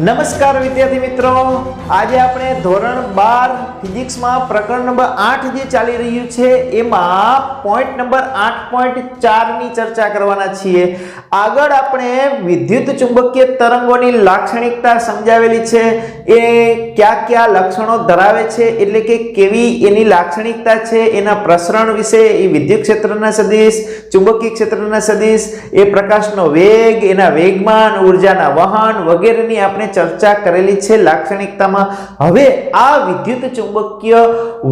નમસ્કાર વિદ્યાર્થી મિત્રો, આજે આપણે ધોરણ 12 ફિઝિક્સમાં પ્રકરણ નંબર 8 જે ચાલી રહ્યું છે એમાં પોઈન્ટ નંબર 8.4 ની ચર્ચા કરવાના છીએ। આગળ આપણે વિદ્યુત ચુંબકીય તરંગોની લાક્ષણિકતા સમજાવેલી છે, એ કયા લક્ષણો ધરાવે છે, એટલે કે કેવી એની લાક્ષણિકતા છે, એના પ્રસરણ વિશે, એ વિદ્યુત ક્ષેત્રના સદિશ, ચુંબકીય ક્ષેત્રના સદિશ, એ પ્રકાશનો વેગ, એના વેગમાન, ઊર્જાના વહન વગેરેની આપણે ચર્ચા કરેલી છે લાક્ષણિકતામાં। હવે આ વિદ્યુત ચુંબકીય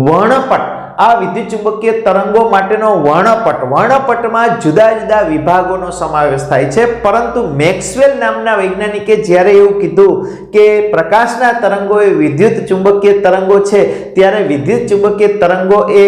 વર્ણપટ, આ વિદ્યુત ચુંબકીય તરંગો માટેનો વર્ણપટમાં જુદા જુદા વિભાગોનો સમાવેશ થાય છે, પરંતુ મેક્સવેલ નામના વૈજ્ઞાનિકે જ્યારે એવું કીધું કે પ્રકાશના તરંગો એ વિદ્યુત ચુંબકીય તરંગો છે, ત્યારે વિદ્યુત ચુંબકીય તરંગો એ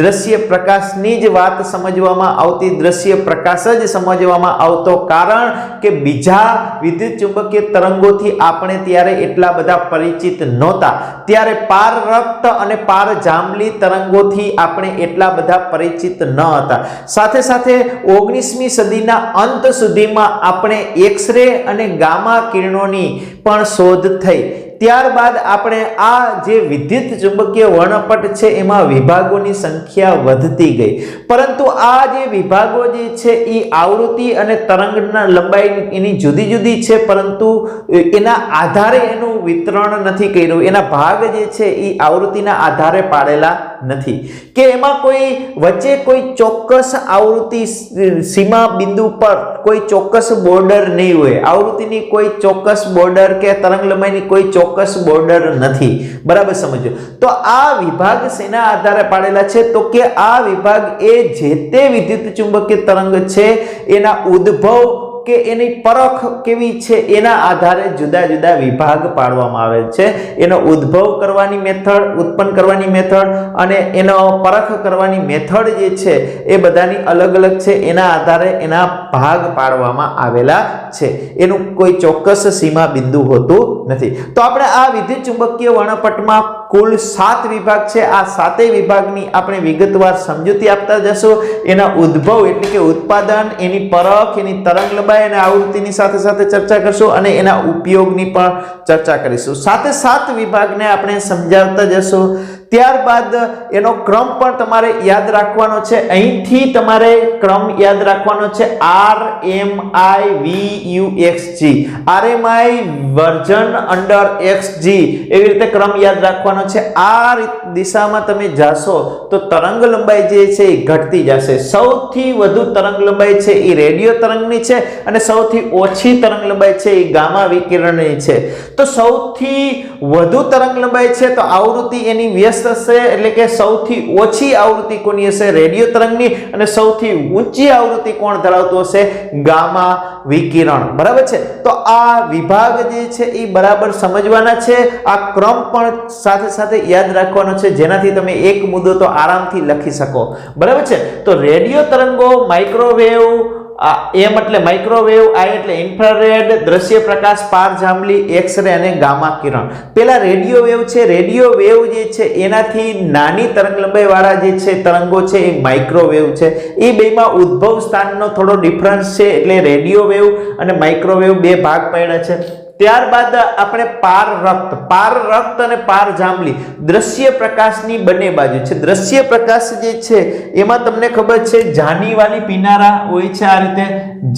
દ્રશ્ય પ્રકાશની જ વાત સમજવામાં આવતી, દ્રશ્ય પ્રકાશ જ સમજવામાં આવતો, કારણ કે બીજા વિદ્યુત ચુંબકીય તરંગોથી આપણે ત્યારે એટલા બધા પરિચિત નહોતા। ત્યારે પારરક્ત અને પારજાંબલી તરંગોથી આપણે એટલા બધા પરિચિત ન હતા। સાથે સાથે 19મી સદીના અંત સુધીમાં આપણે એક્સ-રે અને ગામા કિરણોની પણ શોધ થઈ। ત્યારબાદ આપણે આ જે વિદ્યુત ચુંબકીય વર્ણપટ છે એમાં વિભાગોની સંખ્યા વધતી ગઈ, પરંતુ આ જે વિભાગો જે છે એ આવૃત્તિ અને તરંગના લંબાઈ એની જુદી જુદી છે, પરંતુ એના આધારે એનું વિતરણ નથી કર્યું, એના ભાગ જે છે એ આવૃત્તિના આધારે પાડેલા નથી, કે એમાં કોઈ વચ્ચે કોઈ ચોક્કસ આવૃત્તિ સીમા બિંદુ પર કોઈ ચોક્કસ બોર્ડર નહીં હોય, આવૃત્તિની કોઈ ચોક્કસ બોર્ડર કે તરંગ લંબાઈની કોઈ ચોક્કસ બોર્ડર નથી, બરાબર સમજો। તો આ વિભાગ શેના આધારે પાડેલા છે, તો કે આ વિભાગ એ જે તે વિદ્યુત ચુંબકીય તરંગ છે એના ઉદ્ભવ કે એની પરખ કેવી છે એના આધારે જુદા જુદા વિભાગ પાડવામાં આવે છે। એનો ઉદ્ભવ કરવાની મેથડ, ઉત્પન્ન કરવાની મેથડ અને એનો પરખ કરવાની મેથડ જે છે એ બધાની અલગ અલગ છે, એના આધારે એના ભાગ પાડવામાં આવેલા છે, એનું કોઈ ચોક્કસ સીમા બિંદુ હોતું નથી। તો આપણે આ વિદ્યુત ચુંબકીય વર્ણપટમાં કુલ 7 વિભાગ છે, આ 7 વિભાગની આપણે વિગતવાર સમજૂતી આપતા જશું। એના ઉદ્ભવ એટલે કે ઉત્પાદન, એની પરખ, એની તરંગ લંબાઈ અને આવૃત્તિની સાથે સાથે ચર્ચા કરશું અને એના ઉપયોગની પણ ચર્ચા કરીશું। સાથે 7 વિભાગને આપણે સમજાવતા જશું। ત્યારબાદ એનો ક્રમ પણ તમારે યાદ રાખવાનો છે, અહીંથી તમારે ક્રમ યાદ રાખવાનો છે, RMIVUXG, RMI virgin under XG, એવી રીતે ક્રમ યાદ રાખવાનો છે। આ દિશામાં તમે જાશો તો તરંગ લંબાઈ જે છે એ ઘટતી જશે। સૌથી વધુ તરંગ લંબાઈ છે એ રેડિયો તરંગની છે અને સૌથી ઓછી તરંગ લંબાઈ છે એ ગામા વિકિરણની છે। તો સૌથી વધુ તરંગ લંબાઈ છે તો આવૃત્તિ એની વ્યસ્ત હશે, એટલે કે સૌથી ઓછી આવૃત્તિ કોની હશે, રેડિયો તરંગની, અને સૌથી ઊંચી આવૃત્તિ કોણ ધરાવતું હશે, ગામા વિકિરણ, બરાબર છે। તો આ વિભાગ જે છે એ બરાબર સમજવાના છે, આ ક્રમ પણ સાથે સાથે યાદ રાખવાનો છે, જેનાથી તમે એક મુદ્દો તો આરામથી લખી શકો, બરાબર છે। તો રેડિયો તરંગો, માઇક્રોવેવ, એમ એટલે માઇક્રોવેવ, આઈ એટલે ઇન્ફ્રારેડ, દ્રશ્ય પ્રકાશ, પારજાંબલી, એક્સ-રે અને ગામા કિરણ। પેલા રેડિયો વેવ છે, રેડિયો વેવ જે છે એનાથી નાની તરંગ લંબાઈ વાળા જે છે તરંગો છે એ માઇક્રોવેવ છે। એ બેમાં ઉદ્ભવ સ્થાનનો થોડો ડિફરન્સ છે, એટલે રેડિયો વેવ અને માઇક્રોવેવ બે ભાગ પડ્યા છે। ત્યારબાદ આપણે પારરક્ત અને પારજાંબલી, દ્રશ્ય પ્રકાશની બંને બાજુ છે। દ્રશ્ય પ્રકાશ જે છે એમાં તમને ખબર છે જાની વાલી પીનારા હોય છે, આ રીતે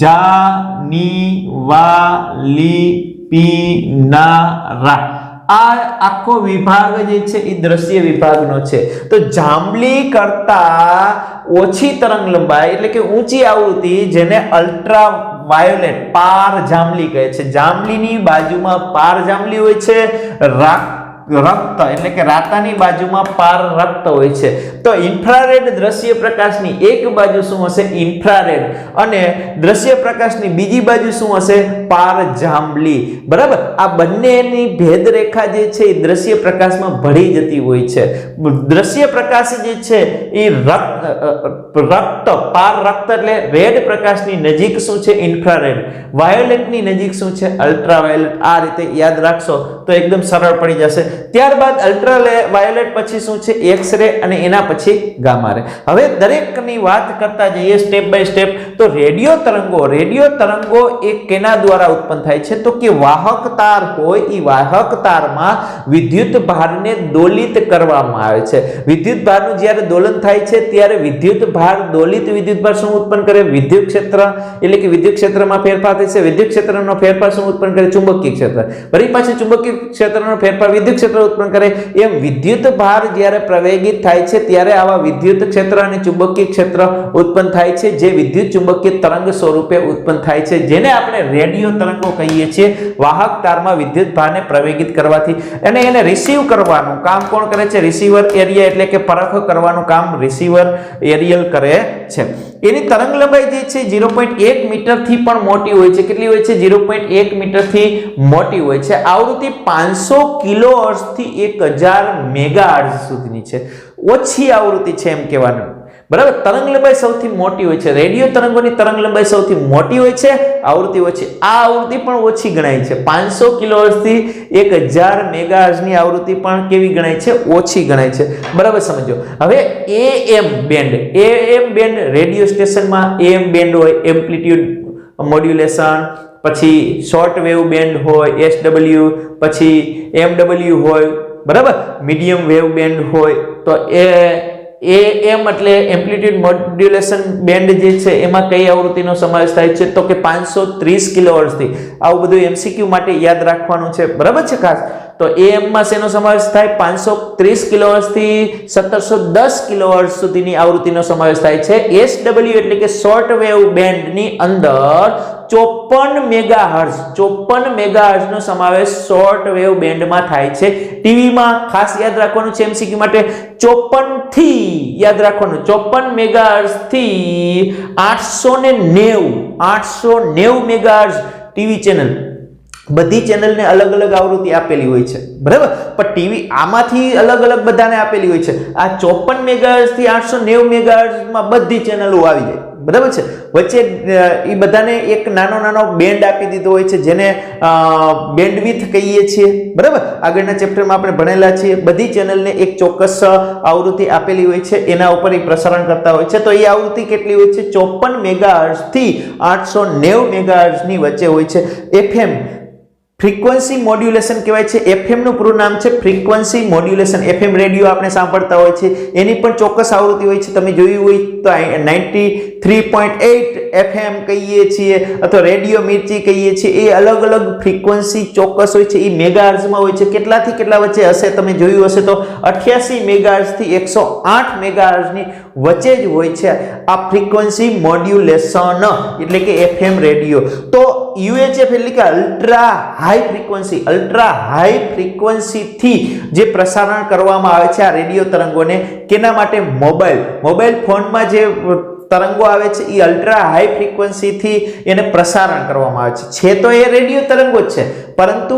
જાની વાલી પીનારા, આ આખો વિભાગ જે છે એ દ્રશ્ય વિભાગનો છે। તો જાંબલી કરતા ઓછી તરંગ લંબાઈ એટલે કે ઊંચી આવૃત્તિ, જેને અલ્ટ્રા વાયોલેટ પારજાંબલી કહે છે, જાંબલીની બાજુમાં પારજાંબલી હોય છે, રક્ત એટલે કે રાતાની બાજુમાં પારરક્ત હોય છે। તો ઇન્ફ્રારેડ દ્રશ્ય પ્રકાશની એક બાજુ શું હશે, ઇન્ફ્રારેડ, અને દ્રશ્ય પ્રકાશની બીજી બાજુ શું હશે, પારજાંબલી, બરાબર। આ બંનેની ભેદ રેખા જે છે એ દ્રશ્ય પ્રકાશમાં ભળી જતી હોય છે। દ્રશ્ય પ્રકાશ જે છે એ પારરક્ત એટલે રેડ પ્રકાશની નજીક શું છે, ઇન્ફ્રારેડ, વાયોલેટની નજીક શું છે, અલ્ટ્રાવાયોલેટ। આ રીતે યાદ રાખશો તો એકદમ સરળ પડી જશે। ત્યારબાદ અલ્ટ્રાવાયોલેટ પછી શું છે, એક્સ-રે, અને એના પછી ગામા રે। હવે દરેકની વાત કરતા જઈએ સ્ટેપ બાય સ્ટેપ। તો તો રેડિયો તરંગો એ કેના દ્વારા ઉત્પન્ન થાય છે? તો કે વાહક તાર હોય એ વાહક તારમાં વિદ્યુત ભારને દોલિત કરવામાં આવે છે. વિદ્યુત ભારનું જ્યારે દોલન થાય છે ત્યારે વિદ્યુત ભાર દોલિત વિદ્યુત ભાર શું ઉત્પન્ન કરે? વિદ્યુત ક્ષેત્ર, એટલે કે વિદ્યુત ક્ષેત્રમાં ફેરફાર થાય છે. વિદ્યુત ક્ષેત્રનો ફેરફાર શું ઉત્પન્ન કરે? ચુંબકીય ક્ષેત્ર. ફરી પાછું ચુંબકીય ક્ષેત્રનો ફેરફાર વિદ્યુત ક્ષેત્ર ઉત્પન્ન કરે. એમ વિદ્યુત ભાર જ્યારે પ્રવેગિત થાય છે ત્યારે આવા વિદ્યુત ક્ષેત્ર અને ચુંબકીય ક્ષેત્ર ઉત્પન્ન થાય છે, જે વિદ્યુત ચુંબકીય તરંગ સ્વરૂપે ઉત્પન્ન થાય છે, જેને આપણે રેડિયો તરંગો કહીએ છીએ. વાહક તારમાં વિદ્યુત ભારને પ્રવેગિત કરવાથી અને એને રિસીવ કરવાનું કામ કોણ કરે છે? રિસીવર એરિયા, એટલે કે પરખ કરવાનું કામ રિસીવર એરિયલ કરે છે. એની તરંગ લંબાઈ જે છે 0.1 મીટર થી પણ મોટી હોય છે. કેટલી હોય છે? 0.1 મીટર થી મોટી હોય છે. આવૃત્તિ 500 કિલોહર્ટ્ઝ થી 1000 મેગાહર્ટ્ઝ સુધીની છે. ઓછી આવૃત્તિ છે એમ કહેવાનું, બરાબર. તરંગ લંબાઈ સૌથી મોટી હોય છે. રેડિયો તરંગોની તરંગ લંબાઈ સૌથી મોટી હોય છે, આવૃત્તિ ઓછી. આ આવૃત્તિ પણ ઓછી ગણાય છે. 500 કિલોહર્ટ્ઝ થી 1000 મેગાહર્ટ્ઝ ની આવૃત્તિ પણ કેવી ગણાય છે? ઓછી ગણાય છે, બરાબર. સમજો. હવે AM બેન્ડ રેડિયો સ્ટેશનમાં AM બેન્ડ હોય, એમ્પ્લિટ્યુડ મોડ્યુલેશન, પછી શોર્ટ વેવ બેન્ડ હોય SW, પછી MW હોય, બરાબર. મીડિયમ વેવ બેન્ડ હોય. તો AM એટલે એમ્પ્લિટ્યુડ મોડ્યુલેશન બેન્ડ જે છે એમાં કઈ આવૃત્તિનો સમાવેશ થાય છે? તો કે 530 કિલોહર્ટ્ઝ થી. આવું બધું MCQ માટે યાદ રાખવાનું છે, બરાબર છે ખાસ. તો AM માં શેનો સમાવેશ થાય? 530 કિલોહર્ટ્ઝ થી 1710 કિલોહર્ટ્ઝ સુધીની આવૃત્તિનો સમાવેશ થાય છે. SW એટલે કે શોર્ટ વેવ બેન્ડની અંદર 54 મેગાહર્ટ્ઝ નો સમાવેશ શોર્ટ વેવ બેન્ડમાં થાય છે. ટીવીમાં ખાસ યાદ રાખવાનું છે MCQ માટે 54 થી યાદ રાખવાનું 54 મેગાહર્ટ્ઝ થી 890 મેગાહર્ટ્ઝ ટીવી ચેનલ. બધી ચેનલને અલગ અલગ આવૃત્તિ આપેલી હોય છે, બરાબર. પણ ટીવી આમાંથી અલગ અલગ બધાને આપેલી હોય છે. આ 54 મેગાહર્ટ્ઝ થી 890 મેગાહર્ટ્ઝ માં બધી ચેનલો આવી જાય, બરાબર છે. વચ્ચે એ બધાને એક નાનો બેન્ડ આપી દીધો હોય છે, જેને બેન્ડવિડ્થ કહીએ છીએ, બરાબર. આગળના ચેપ્ટરમાં આપણે ભણેલા છીએ. બધી ચેનલને એક ચોક્કસ આવૃત્તિ આપેલી હોય છે, એના ઉપર એ પ્રસારણ કરતા હોય છે. તો એ આવૃત્તિ કેટલી હોય છે? 54 મેગાહર્ટ્ઝ થી 890 મેગાહર્ટ્ઝ ની વચ્ચે હોય છે. FM ફ્રીક્વન્સી મોડ્યુલેશન કહેવાય છે. FM નું પૂરું નામ છે ફ્રીક્વન્સી મોડ્યુલેશન. FM રેડિયો આપણે સાંભળતા હોય છે, એની પણ ચોક્કસ આવૃત્તિ હોય છે. તમે જોયું હોય તો 93.8 FM કહીએ છીએ અથવા રેડિયો મિર્ચી કહીએ છીએ. એ અલગ અલગ ફ્રીક્વન્સી ચોક્કસ હોય છે. એ મેગાહર્ટ્ઝમાં હોય છે. કેટલાથી કેટલા વચ્ચે હશે? તમે જોયું હશે તો 88 મેગાહર્ટ્ઝ થી 108 મેગાહર્ટ્ઝ ની વચ્ચે જ હોય છે આ ફ્રીક્વન્સી મોડ્યુલેશન, એટલે કે FM રેડિયો. તો UHF એટલે કે અલ્ટ્રા હાઈ ફ્રીક્વન્સી થી જે પ્રસારણ કરવામાં આવે છે આ રેડિયો તરંગોને, કેના માટે? મોબાઈલ ફોનમાં જે તરંગો આવે છે એ અલ્ટ્રા હાઈ ફ્રીક્વન્સી થી એને પ્રસારણ કરવામાં આવે છે. તો એ રેડિયો તરંગો જ છે, પરંતુ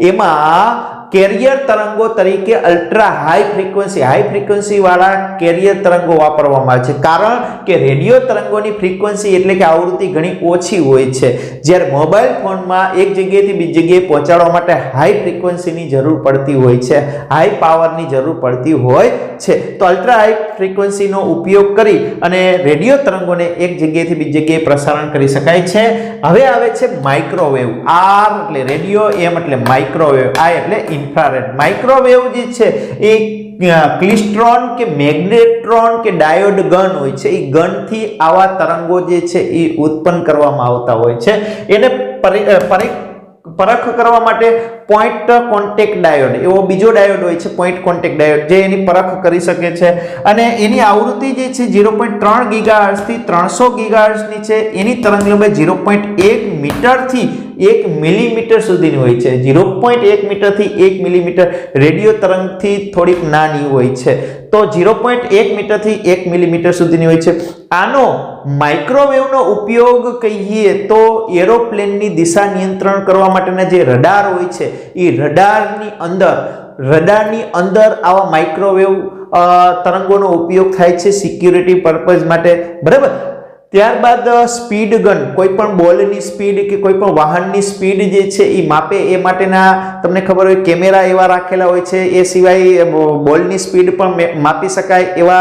એમાં કેરિયર તરંગો તરીકે અલ્ટ્રા હાઈ ફ્રીક્વન્સી વાળા કેરિયર તરંગો વાપરવામાં આવે છે. કારણ કે રેડિયો તરંગોની ફ્રીક્વન્સી એટલે કે આવૃત્તિ ઘણી ઓછી હોય છે, જ્યારે મોબાઈલ ફોનમાં એક જગ્યાએથી બીજી જગ્યાએ પહોંચાડવા માટે હાઈ ફ્રીક્વન્સીની જરૂર પડતી હોય છે, હાઈ પાવરની જરૂર પડતી હોય છે. તો અલ્ટ્રા હાઈ ફ્રીક્વન્સીનો ઉપયોગ કરી અને રેડિયો તરંગોને એક જગ્યાએથી બીજી જગ્યાએ પ્રસારણ કરી શકાય છે. હવે આવે છે માઇક્રોવેવ. R એટલે રેડિયો, M એટલે માઇક્રોવેવ, I એટલે ઇન્ફ્રારેડ. માઇક્રોવેવ જે છે એ ક્લિસ્ટ્રોન કે મેગ્નેટ્રોન કે ડાયોડ ગન હોય છે. એ ગનથી આવા તરંગો જે છે એ ઉત્પન્ન કરવામાં આવતા હોય છે. એને પરખ કરવા માટે પોઈન્ટ કોન્ટેક્ટ ડાયોડ એવો બીજો ડાયોડ હોય છે, પોઈન્ટ કોન્ટેક્ટ ડાયોડ, જે એની પરખ કરી શકે છે. અને એની આવૃત્તિ જે છે 0.3 ગીગાહર્ટ્ઝ થી 300 ગીગાહર્ટ્ઝ ની છે. એની તરંગ લંબાઈ 0.1 મીટર થી 1 મિલીમીટર સુધીની હોય છે. 0.1 મીટર થી 1 મિલીમીટર રેડિયો તરંગથી થોડીક નાની હોય છે. તો 0.1 મીટર થી 1 મિલીમીટર સુધીની હોય છે. આનો માઇક્રોવેવનો ઉપયોગ કહીએ તો એરોપ્લેનની દિશા નિયંત્રણ કરવા માટેના જે રડાર હોય છે એ રડારની અંદર આવા માઇક્રોવેવ તરંગોનો ઉપયોગ થાય છે સિક્યુરિટી પર્પઝ માટે, બરાબર. ત્યારબાદ સ્પીડ ગન, કોઈ પણ બોલની સ્પીડ કે કોઈ પણ વાહનની સ્પીડ જે છે એ માપે એ માટેના તમને ખબર હોય કેમેરા એવા રાખેલા હોય છે. એ સિવાય બોલની સ્પીડ પણ માપી શકાય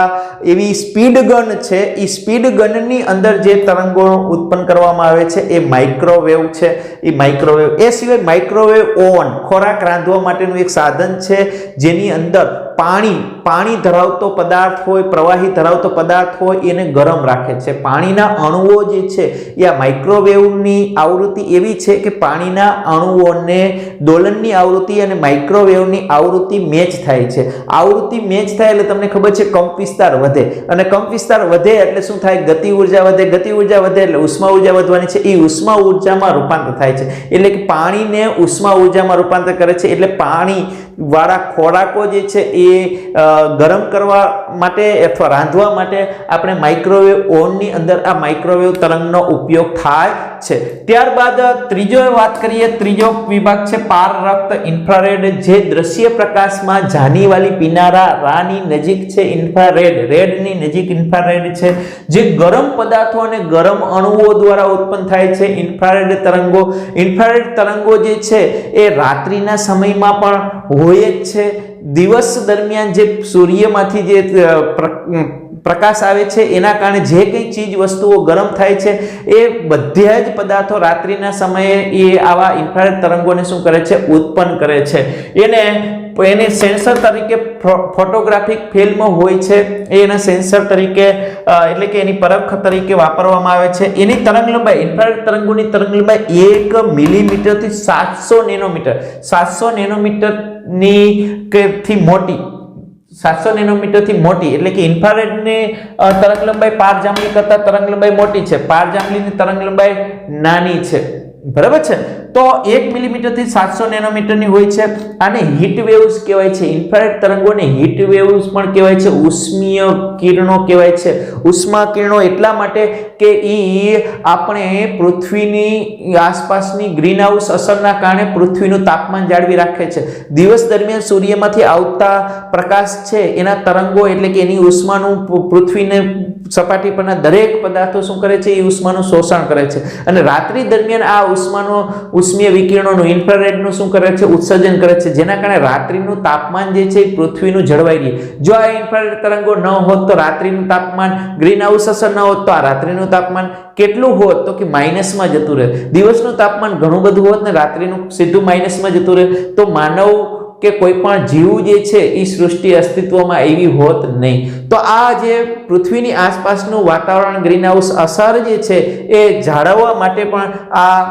એવી સ્પીડ ગન છે. એ સ્પીડ ગનની અંદર જે તરંગો ઉત્પન્ન કરવામાં આવે છે એ માઇક્રોવેવ છે. એ માઇક્રોવેવ, એ સિવાય માઇક્રોવેવ ઓવન ખોરાક રાંધવા માટેનું એક સાધન છે જેની અંદર પાણી ધરાવતો પદાર્થ હોય, પ્રવાહી ધરાવતો પદાર્થ હોય એને ગરમ રાખે છે. પાણીના અણુઓ જે છે એ આ માઇક્રોવેવની આવૃત્તિ એવી છે કે પાણીના અણુઓને દોલનની આવૃત્તિ અને માઇક્રોવેવની આવૃત્તિ મેચ થાય છે. આવૃત્તિ મેચ થાય એટલે તમને ખબર છે કંપ વિસ્તાર વધે, અને કંપ વિસ્તાર વધે એટલે શું થાય? ગતિ ઉર્જા વધે. ગતિ ઉર્જા વધે એટલે ઉષ્મા ઉર્જા વધવાની છે. એ ઉષ્મા ઉર્જામાં રૂપાંતર થાય છે. એટલે કે પાણીને ઉષ્મા ઉર્જામાં રૂપાંતર કરે છે. એટલે પાણી વાળા ખોરાકો જે છે એ ગરમ કરવા માટે અથવા રાંધવા માટે આપણે માઇક્રોવેવ ઓવનની અંદર આ માઇક્રોવેવ તરંગનો ઉપયોગ થાય છે. ત્યારબાદ ત્રીજો વિભાગ છે પારરક્ત ઇન્ફ્રારેડ, જે દ્રશ્ય પ્રકાશમાં જાનીવાલી પીનારાની નજીક છે. ઇન્ફ્રારેડ, રેડની નજીક ઇન્ફ્રારેડ છે, જે ગરમ પદાર્થો અને ગરમ અણુઓ દ્વારા ઉત્પન્ન થાય છે. ઇન્ફ્રારેડ તરંગો જે છે એ રાત્રિના સમયમાં પણ હોય જ છે. દિવસ દરમિયાન જે સૂર્યમાંથી જે પ્રકાશ આવે છે એના કારણે જે કંઈ ચીજ વસ્તુઓ ગરમ થાય છે એ બધા જ પદાર્થો રાત્રિના સમયે એ આવા ઇન્ફ્રારેડ તરંગોને શું કરે છે? ઉત્પન્ન કરે છે. એને સેન્સર તરીકે ફોટોગ્રાફિક ફિલ્મ હોય છે, એના સેન્સર તરીકે એટલે કે એની પરખ તરીકે વાપરવામાં આવે છે. એની તરંગ લંબાઈ, ઇન્ફ્રારેડ તરંગોની તરંગ લંબાઈ 1 મિલીમીટરથી 700 નેનોમીટર, 700 નેનોમીટરની થી મોટી, 700 નેનોમીટરથી મોટી. એટલે કે ઇન્ફ્રારેડની તરંગ લંબાઈ પારજાંબલી કરતા તરંગ લંબાઈ મોટી છે, પારજાંબલીની તરંગ લંબાઈ નાની છે. બરાબર છે? તો 1 મિલીમીટરથી 700 નેનોમીટરની હોય છે. આને હીટ વેવ્સ કહેવાય છે. ઇન્ફ્રારેડ તરંગોને હીટ વેવ્સ પણ કહેવાય છે, ઉષ્મીય કિરણો કહેવાય છે. ઉષ્મા કિરણો એટલા માટે કે આપણે પૃથ્વીની આસપાસની ગ્રીનહાઉસ અસરના કારણે પૃથ્વીનું તાપમાન જાળવી રાખે છે. દિવસ દરમિયાન સૂર્યમાંથી આવતા પ્રકાશ છે એના તરંગો એટલે કે એની ઉષ્માનું પૃથ્વીને સપાટી પરના દરેક પદાર્થો શું કરે છે? એ ઉષ્માનું શોષણ કરે છે. અને રાત્રિ દરમિયાન આ ઉષ્મીય વિકિરણોનું, ઇન્ફ્રારેડનું શું કરે છે? ઉત્સર્જન કરે છે, જેના કારણે રાત્રિનું તાપમાન જે છે એ પૃથ્વીનું જળવાઈ રહે. જો આ ઇન્ફ્રારેડ તરંગો ન હોત તો રાત્રિનું તાપમાન, ગ્રીનહાઉસ અસર ન હોત તો આ રાત્રિનું તાપમાન કેટલું હોત? તો કે માઇનસમાં જતું રહે. દિવસનું તાપમાન ઘણું બધું હોત ને રાત્રિનું સીધું માઇનસમાં જતું રહે તો માનવ કે કોઈ પણ જીવ જે છે એ સૃષ્ટિ અસ્તિત્વમાં એવી હોત નહીં. તો આ જે પૃથ્વીની આસપાસનું વાતાવરણ, ગ્રીનહાઉસ અસર જે છે એ જાળવવા માટે પણ આ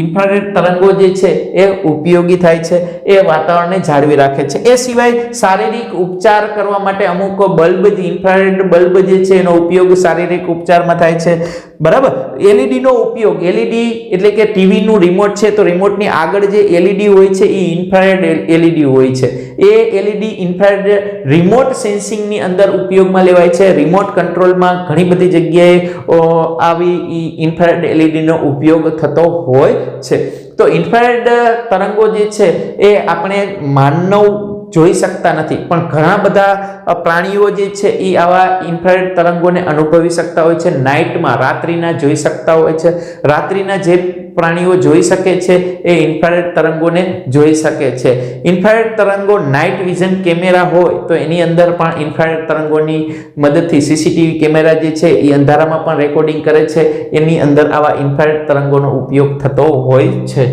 ઇન્ફ્રારેડ તરંગો જે છે એ ઉપયોગી થાય છે, એ વાતાવરણને જાળવી રાખે છે. એ સિવાય શારીરિક ઉપચાર કરવા માટે અમુક બલ્બ, ઇન્ફ્રારેડ બલ્બ જે છે એનો ઉપયોગ શારીરિક ઉપચારમાં થાય છે. બરાબર? એલઈડી નો ઉપયોગ, એલઈડી એટલે કે ટીવી નું રિમોટ છે તો રિમોટની આગળ જે એલઈડી હોય છે એ ઇન્ફ્રારેડ એલઈડી હોય છે. એ એલઈડી ઇન્ફ્રારેડ રિમોટ સેન્સિંગ ની અંદર ઉપયોગમાં લેવાય છે. રિમોટ કંટ્રોલમાં ઘણી બધી જગ્યાએ આવી ઇન્ફ્રારેડ એલઈડી નો ઉપયોગ થતો હોય છે. તો ઇન્ફ્રારેડ તરંગો જે છે એ આપણે માનવ જોઈ શકતા નથી, પણ ઘણા બધા પ્રાણીઓ જે છે એ આવા ઇન્ફ્રારેડ તરંગોને અનુભવી શકતા હોય છે. નાઇટમાં, રાત્રિના જોઈ શકતા હોય છે. રાત્રિના જે પ્રાણીઓ જોઈ શકે છે એ ઇન્ફ્રારેડ તરંગોને જોઈ શકે છે. ઇન્ફ્રારેડ તરંગો નાઇટ વિઝન કેમેરા હોય તો એની અંદર પણ ઇન્ફ્રારેડ તરંગોની મદદથી સીસીટીવી કેમેરા જે છે એ અંધારામાં પણ રેકોર્ડિંગ કરે છે. એની અંદર આવા ઇન્ફ્રારેડ તરંગોનો ઉપયોગ થતો હોય છે.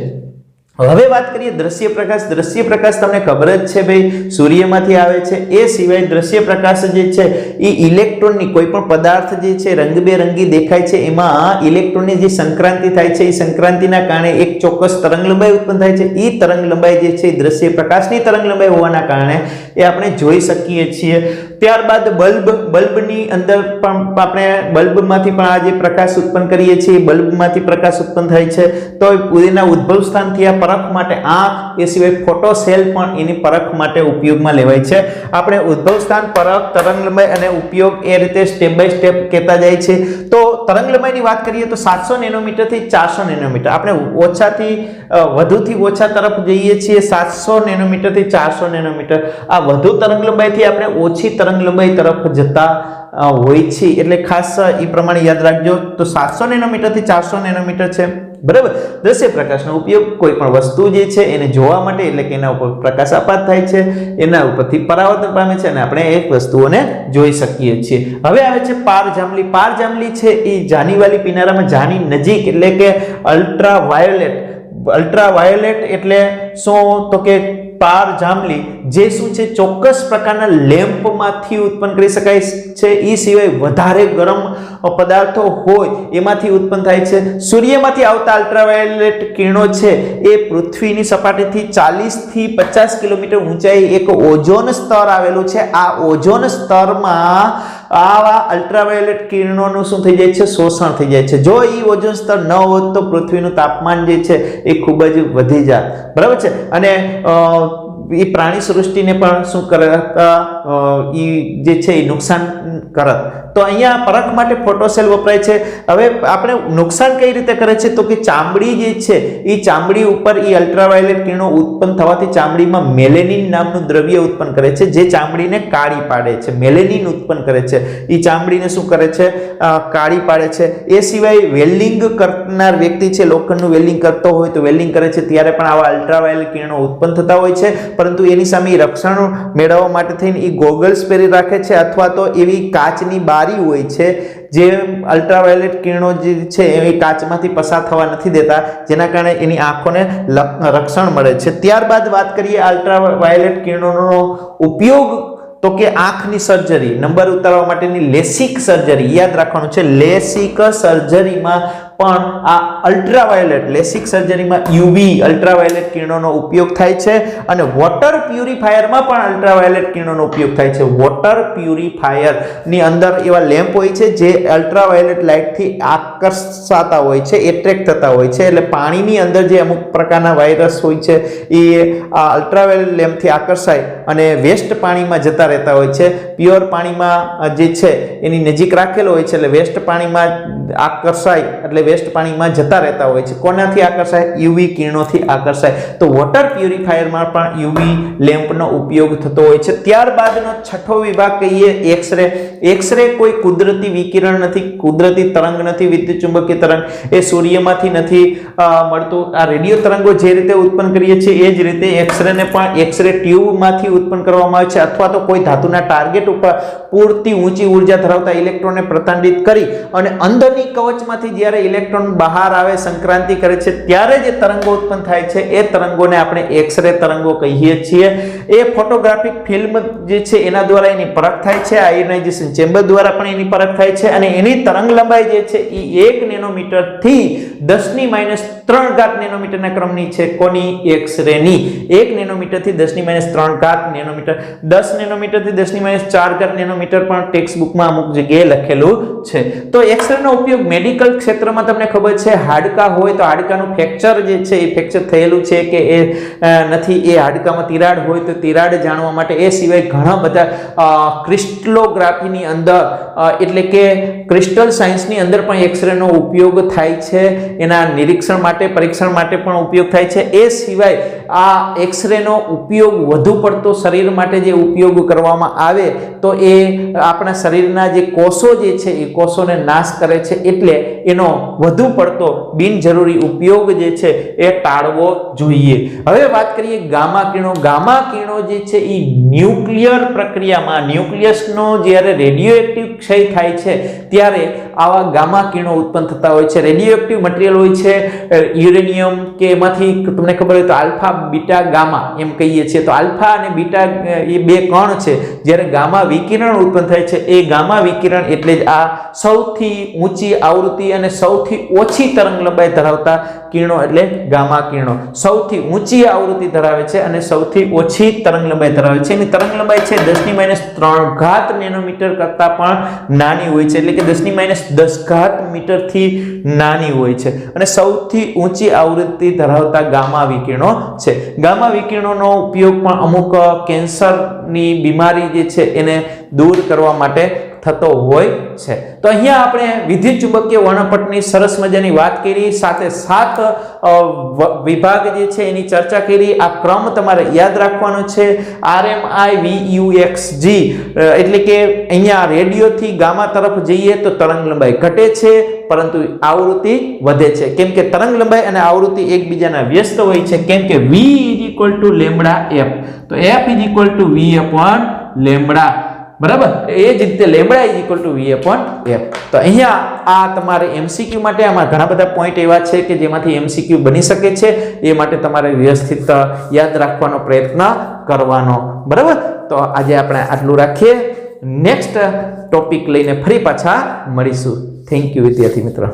હવે વાત કરીએ દ્રશ્ય પ્રકાશ. દ્રશ્ય પ્રકાશ તમને ખબર જ છે ભાઈ, સૂર્યમાંથી આવે છે. એ સિવાય દ્રશ્ય પ્રકાશ જે છે એ ઇલેક્ટ્રોનની, કોઈ પણ પદાર્થ જે છે રંગબેરંગી દેખાય છે એમાં ઇલેક્ટ્રોનની જે સંક્રાંતિ થાય છે એ સંક્રાંતિના કારણે એક ચોક્કસ તરંગ લંબાઈ ઉત્પન્ન થાય છે. એ તરંગ લંબાઈ જે છે દ્રશ્ય પ્રકાશની તરંગ લંબાઈ હોવાના કારણે એ આપણે જોઈ શકીએ છીએ. ત્યારબાદ બલ્બની અંદર પણ આપણે બલ્બમાંથી પણ આ જે પ્રકાશ ઉત્પન્ન કરીએ છીએ, બલ્બમાંથી પ્રકાશ ઉત્પન્ન થાય છે. તો એના ઉદ્ભવ સ્થાનથી આ પરખ માટે આંખ, એ સિવાય ફોટો સેલ પણ એની પરખ માટે ઉપયોગમાં લેવાય છે. આપણે ઉદ્ભવ સ્થાન, પરખ, તરંગ લંબાઈ અને ઉપયોગ એ રીતે સ્ટેપ બાય સ્ટેપ કહેતા જાય છે. તો તરંગલંબાઈની વાત કરીએ તો 700 નેનોમીટર થી 400 નેનોમીટર, આપણે ઓછાથી વધુથી ઓછા તરફ જઈએ છીએ 700 નેનોમીટર થી 400 નેનોમીટર, આ વધુ તરંગલંબાઈથી આપણે ઓછી તરંગલંબાઈ તરફ જતા હોય છે, એટલે ખાસ એ પ્રમાણે યાદ રાખજો. તો 700 નેનોમીટર થી 400 નેનોમીટર છે, બરાબર. દ્રશ્ય પ્રકાશનો ઉપયોગ કોઈ પણ વસ્તુ જે છે એને જોવા માટે, એટલે કે એના ઉપર પ્રકાશ આપાત થાય છે, એના ઉપરથી પરાવર્તન પામે છે અને આપણે એ વસ્તુઓને જોઈ શકીએ છીએ. હવે આવે છે પારજાંબલી. પારજાંબલી છે એ જાનીવાલી પીનારામાં જાની નજીક, એટલે કે અલ્ટ્રાવાયોલેટ. અલ્ટ્રાવાયોલેટ એટલે શું? તો કે પારજાંબલી જે શું છે ચોક્કસ પ્રકારના લેમ્પમાંથી ઉત્પન્ન કરી શકાય છે, એ સિવાય વધારે ગરમ પદાર્થો હોય એમાંથી ઉત્પન્ન થાય છે. સૂર્યમાંથી આવતા અલ્ટ્રાવાયોલેટ કિરણો છે એ પૃથ્વીની સપાટીથી 40 થી 50 કિલોમીટર ઊંચાઈ એક ઓઝોન સ્તર આવેલું છે. આ ઓઝોન સ્તરમાં આવા અલ્ટ્રાવાયોલેટ કિરણોનું શું થઈ જાય છે? શોષણ થઈ જાય છે. જો એ ઓઝોન સ્તર ન હોત તો પૃથ્વીનું તાપમાન જે છે એ ખૂબ જ વધી જાત, બરાબર છે. અને એ પ્રાણી સૃષ્ટિને પણ શું કરતા એ જે છે એ નુકસાન કરત. તો અહીંયા પરખ માટે ફોટોસેલ વપરાય છે. હવે આપણે નુકસાન કઈ રીતે કરે છે? તો કે ચામડી જે છે એ ચામડી ઉપર એ અલ્ટ્રાવાયોલેટ કિરણો ઉત્પન્ન થવાથી ચામડીમાં મેલેનિન નામનું દ્રવ્ય ઉત્પન્ન કરે છે, જે ચામડીને કાળી પાડે છે. મેલેનિન ઉત્પન્ન કરે છે, એ ચામડીને શું કરે છે? કાળી પાડે છે. એ સિવાય વેલ્ડિંગ કરનાર વ્યક્તિ છે, લોખંડનું વેલ્ડિંગ કરતો હોય તો વેલ્ડિંગ કરે છે ત્યારે પણ આવા અલ્ટ્રાવાયોલેટ કિરણો ઉત્પન્ન થતા હોય છે, પરંતુ એની સામે રક્ષણ મેળવવા માટે થઈને એ ગોગલ્સ પહેરી રાખે છે, અથવા તો એવી કાચની બારી હોય છે જે અલ્ટ્રાવાયોલેટ કિરણો જે છે એ કાચમાંથી પસાર થવા નથી દેતા, જેના કારણે એની આંખોને રક્ષણ મળે છે. ત્યારબાદ વાત કરીએ અલ્ટ્રાવાયોલેટ કિરણોનો ઉપયોગ, તો કે આંખની સર્જરી, નંબર ઉતારવા માટેની લેસિક સર્જરી. યાદ રાખવાનું છે, લેસિક સર્જરીમાં પણ આ અલ્ટ્રાવાયોલેટ, લેસિક સર્જરીમાં યુવી અલ્ટ્રાવાયોલેટ કિરણોનો ઉપયોગ થાય છે. અને વોટર પ્યુરિફાયરમાં પણ અલ્ટ્રાવાયોલેટ કિરણોનો ઉપયોગ થાય છે. વોટર પ્યુરિફાયર ની અંદર એવા લેમ્પ હોય છે જે અલ્ટ્રાવાયોલેટ લાઇટથી આકર્ષાતા હોય છે, એટ્રેક્ટ થતા હોય છે. એટલે પાણીની અંદર જે અમુક પ્રકારના વાયરસ હોય છે એ આ અલ્ટ્રાવાયોલેટ લેમ્પથી આકર્ષાય અને વેસ્ટ પાણીમાં જતા રહેતા હોય છે. પ્યોર પાણીમાં જે છે એની નજીક રાખેલો હોય છે, એટલે વેસ્ટ પાણીમાં આકર્ષાય, એટલે વેસ્ટ પાણીમાં જતા રહેતા હોય છે. કોનાથી આકર્ષાય? યુવી કિરણોથી આકર્ષાય. તો વોટર પ્યુરિફાયરમાં પણ યુવી લેમ્પનો ઉપયોગ થતો હોય છે. ત્યારબાદનો છઠ્ઠો વિભાગ કહીએ એક્સરે. એક્સરે કોઈ કુદરતી વિકિરણ નથી, કુદરતી તરંગ નથી, વિદ્યુત ચુંબકીય તરંગ એ સૂર્યમાંથી નથી મળતું. આ રેડિયો તરંગો જે રીતે ઉત્પન્ન કરીએ છીએ એ જ રીતે એક્સરેને પણ એક્સરે ટ્યુબમાંથી ઉત્પન્ન કરવામાં આવે છે, અથવા તો કોઈ ધાતુના ટાર્ગેટ ઉપર પૂરતી ઊંચી ઉર્જા ધરાવતા ઇલેક્ટ્રોનને પ્રતાડિત કરી અને અંદરની કવચમાંથી જ્યારે ઇલેક્ટ્રોન બહાર આવે, સંક્રાંતિ કરે છે, ત્યારે જે તરંગો ઉત્પન્ન થાય છે એ તરંગોને આપણે એક્સરે તરંગો કહીએ છીએ. એ ફોટોગ્રાફિક ફિલ્મ જે છે એના દ્વારા એની પરખ થાય છે, આયોનાઇઝેશન ચેમ્બર દ્વારા પણ એની પરખ થાય છે, અને એની તરંગ લંબાઈ જે છે એ 1 નેનોમીટર થી 10⁻³ નેનોમીટરના ક્રમની છે. કોની? એક્સરેની. 1 નેનોમીટર થી 10⁻³ નેનોમીટર, 10 નેનોમીટર થી 10⁻⁴ નેનોમીટર પણ ટેક્સ્ટ બુકમાં અમુક જગ્યાએ લખેલું છે. તો એક્સરેનો ઉપયોગ મેડિકલ ક્ષેત્રમાં તમને ખબર છે, હાડકાં હોય તો હાડકાનું ફ્રેક્ચર જે છે એ ફ્રેક્ચર થયેલું છે કે એ નથી, એ હાડકામાં તિરાડ હોય તો તિરાડ જાણવા માટે, એ સિવાય ઘણા બધા ક્રિસ્ટલોગ્રાફીની અંદર, એટલે કે ક્રિસ્ટલ સાયન્સની અંદર પણ એક્સરેનો ઉપયોગ થાય છે. એના નિરીક્ષણ માટે, પરીક્ષણ માટે પણ ઉપયોગ થાય છે. એ સિવાય આ એક્સરેનો ઉપયોગ વધુ પડતો શરીર માટે જે ઉપયોગ કરવામાં આવે તો એ આપણા શરીરના જે કોષો જે છે એ કોષોને નાશ કરે છે, એટલે એનો વધુ પડતો બિનજરૂરી ઉપયોગ જે છે એ ટાળવો જોઈએ. હવે વાત કરીએ ગામા કિરણો. ગામા કિરણો જે છે એ ન્યુક્લિયર પ્રક્રિયામાં, ન્યુક્લિયસનો જ્યારે રેડિયો એક્ટિવ ક્ષય થાય છે ત્યારે આવા ગામા કિરણો ઉત્પન્ન થતા હોય છે. રેડિયો એક્ટિવ મટીરિયલ હોય છે યુરેનિયમ, કે એમાંથી તમને ખબર હોય તો આલ્ફા, બીટા, ગામા એમ કહીએ છીએ. તો આલ્ફા અને બીટા એ બે કણ છે. જ્યારે ગામા વિકિરણ ઉત્પન્ન થાય છે, એ ગામા વિકિરણ એટલે જ આ સૌથી ઊંચી આવૃત્તિ અને સૌથી ઓછી તરંગ લંબાઈ ધરાવતા કિરણો એટલે ગામા કિરણો. સૌથી ઊંચી આવૃત્તિ ધરાવે છે અને સૌથી ઓછી તરંગ લંબાઈ ધરાવે છે. એની તરંગ લંબાઈ છે 10⁻³ નેનોમીટર કરતા પણ નાની હોય છે, એટલે કે 10⁻10 મીટરથી નાની હોય છે, અને સૌથી ઊંચી આવૃત્તિ ધરાવતા ગામા વિકિરણો છે. ગામા વિકિરણોનો ઉપયોગ પણ અમુક કેન્સરની બીમારી જે છે એને દૂર કરવા માટે થતો હોય છે. તો અહીંયા આપણે વિદ્યુત ચુંબકીય વર્ણપટની સરસ મજાની વાત કરી, સાથે 7 વિભાગ જે છે એની ચર્ચા કરી. આ ક્રમ તમારે યાદ રાખવાનો છે. RMIVUXG એટલે કે અહીંયા રેડિયોથી ગામા તરફ જઈએ તો તરંગ લંબાઈ ઘટે છે, પરંતુ આવૃત્તિ વધે છે. કેમ કે તરંગ લંબાઈ અને આવૃત્તિ એકબીજાના વ્યસ્ત હોય છે. કેમ કે V λF, તો F V λ, બરાબર. એ જ રીતે λ V/F. તો અહીંયા આ તમારે MCQ માટે આમાં ઘણા બધા પોઈન્ટ એવા છે કે જેમાંથી MCQ બની શકે છે. એ માટે તમારે વ્યવસ્થિત યાદ રાખવાનો પ્રયત્ન કરવાનો, બરાબર. તો આજે આપણે આટલું રાખીએ. નેક્સ્ટ ટોપિક લઈને ફરી પાછા મળીશું. થેન્ક યુ વિદ્યાર્થી મિત્રો.